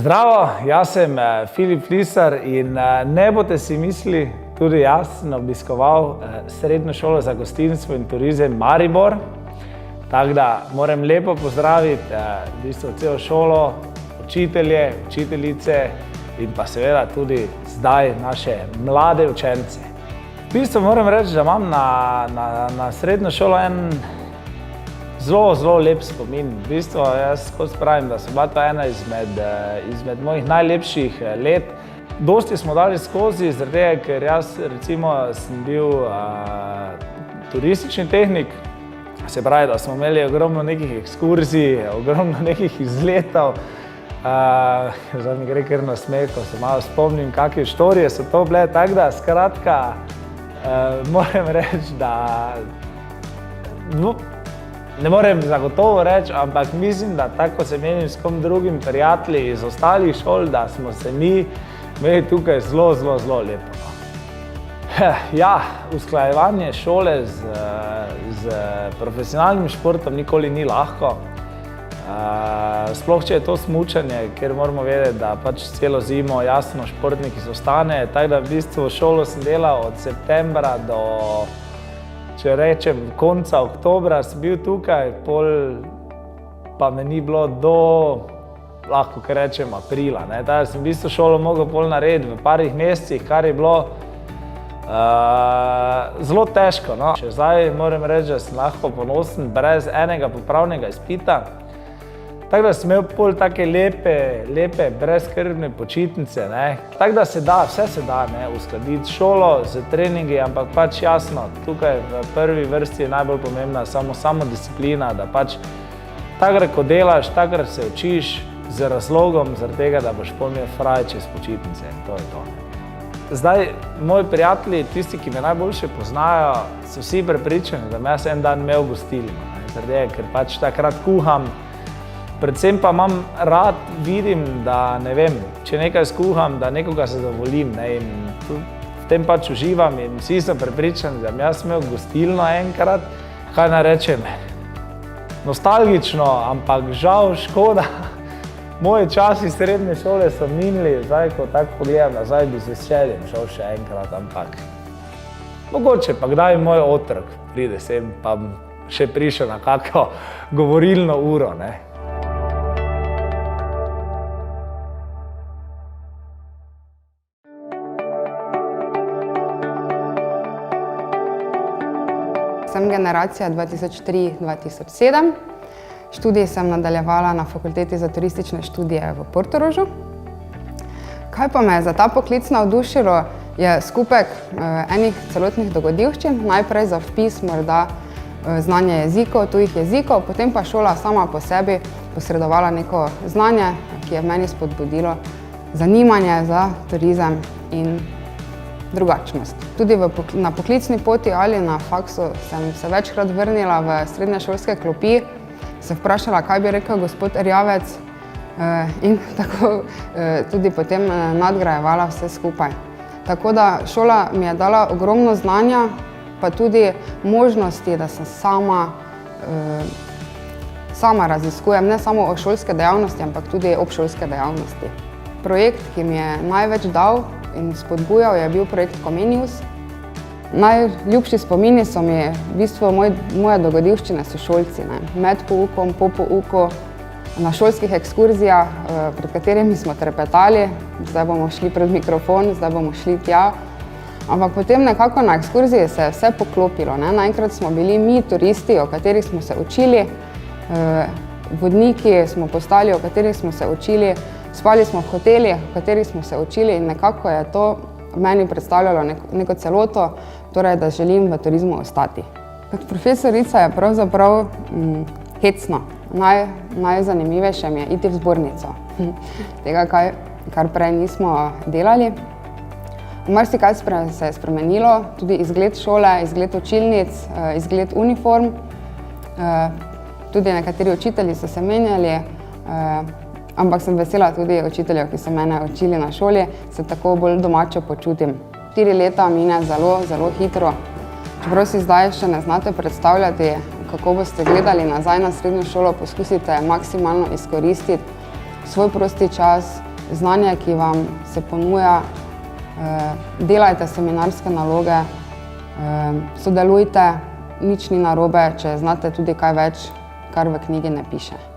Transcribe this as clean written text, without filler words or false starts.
Zdravo, jaz sem Filip Flisar in ne boste si mislili, tudi jaz sem obiskoval Srednjo šolo za gostinstvo in turizem Maribor. Tako da moram lepo pozdraviti v bistvu celo šolo, učitelje, učiteljice in pa seveda tudi zdaj naše mlade učence. V bistvu moram reči, da imam na srednjo šolo en zelo lep spomin. V bistvu jaz skozi pravim, da so bila to ena izmed mojih najlepših let. Dosti smo dali skozi, zaradi tega, ker jaz recimo sem bil turistični tehnik. Se pravi, da smo imeli ogromno nekih ekskurzij, ogromno nekih izletov. Zdaj mi gre kar na smeh, ko se malo spomnim, kakšne štorije so to bile. Tako da, skratka, moram reči, da ne morem zagotovo reči, ampak mislim, da tako se menim s kom drugim prijatelji iz ostalih šol, da smo se mi imeli tukaj zelo lepo. Ja, usklajevanje šole z profesionalnim športom nikoli ni lahko. Sploh, če je to smučanje, ker moramo vedeti, da pač celo zimo jasno športnik izostane. Tako da v bistvu šolo sem delal od septembra do, če rečem, konca oktobra sem bil tukaj, pol pa me ni bilo do, lahko kar rečem, aprila. Tako sem v bistvu šolo mogel pol narediti v parih mesecih, kar je bilo zelo težko. Še zdaj moram reči, da sem lahko ponosen brez enega popravnega izpita. Tako da sem imel pol take lepe, brezskrbne počitnice. Tako da se da, vse se da uskladiti šolo z treningi, ampak pač jasno, tukaj v prvi vrsti je najbolj pomembna samo disciplina, da pač takrat, ko delaš, takrat se učiš z razlogom, zaradi tega, da boš pol imel fraj čez počitnice in to je to. Zdaj, moji prijatelji, tisti, ki me najboljše poznajo, so vsi prepričani, da me jaz en dan imel gostilno. Zaradi tega, ker pač takrat kuham. Predvsem pa imam rad, vidim, da ne vem, če nekaj skuham, da nekoga zadovoljim. In v tem pač uživam in vsi so prepričani, da mi jaz imel gostilno enkrat. Kaj naj rečem? Nostalgično, ampak žal, škoda. Moji časi srednje šole so minili, zdaj, ko tako pogledam nazaj, bi se s veseljem šel še enkrat, ampak mogoče pa kdaj moj otrok pride sem, pa še prišel na kakšno govorilno uro. Sem generacija 2003-2007. Študij sem nadaljevala na Fakulteti za turistične študije v Portorožu. Kaj pa me je za ta poklic navdušilo, je skupek enih celotnih dogodivščin. Najprej za vpis morda znanje jezikov, tujih jezikov, potem pa šola sama po sebi posredovala neko znanje, ki je v meni spodbudilo zanimanje za turizem in drugačnost. Tudi na poklicni poti ali na faksu sem se večkrat vrnila v srednješolske klopi, se vprašala, kaj bi rekel gospod Erjavec in tako tudi potem nadgrajevala vse skupaj. Tako da šola mi je dala ogromno znanja, pa tudi možnosti, da se sama raziskujem, ne samo o šolske dejavnosti, ampak tudi obšolske dejavnosti. Projekt, ki mi je največ dal in spodbujal, je bil projekt Comenius. Najljubši spomini so mi v bistvu moje dogodivščine s šolci. Med poukom, po pouku, na šolskih ekskurzijah, pred katerimi smo trepetali, zdaj bomo šli pred mikrofon, zdaj bomo šli tja. Ampak potem nekako na ekskurziji se je vse poklopilo. Naenkrat smo bili mi turisti, o katerih smo se učili, vodniki smo postali, o katerih smo se učili, spali smo v hotelih, o katerih smo se učili in nekako je to meni predstavljalo neko celoto, torej, da želim v turizmu ostati. Kot profesorica je pravzaprav hecno. Najzanimivejše mi je iti v zbornico. Tega, kar prej nismo delali. Marsikaj se je spremenilo, tudi izgled šole, izgled učilnic, izgled uniform. Tudi nekateri učitelji so se menjali, ampak sem vesela tudi učiteljev, ki so mene učili na šoli, se tako bolj domače počutim. 4 leta mine zelo hitro. Čeprav si zdaj še ne znate predstavljati, kako boste gledali nazaj na srednjo šolo, poskusite maksimalno izkoristiti svoj prosti čas, znanje, ki vam se ponuja, delajte seminarske naloge, sodelujte, nič ni narobe, če znate tudi kaj več, kar v knjigi ne piše.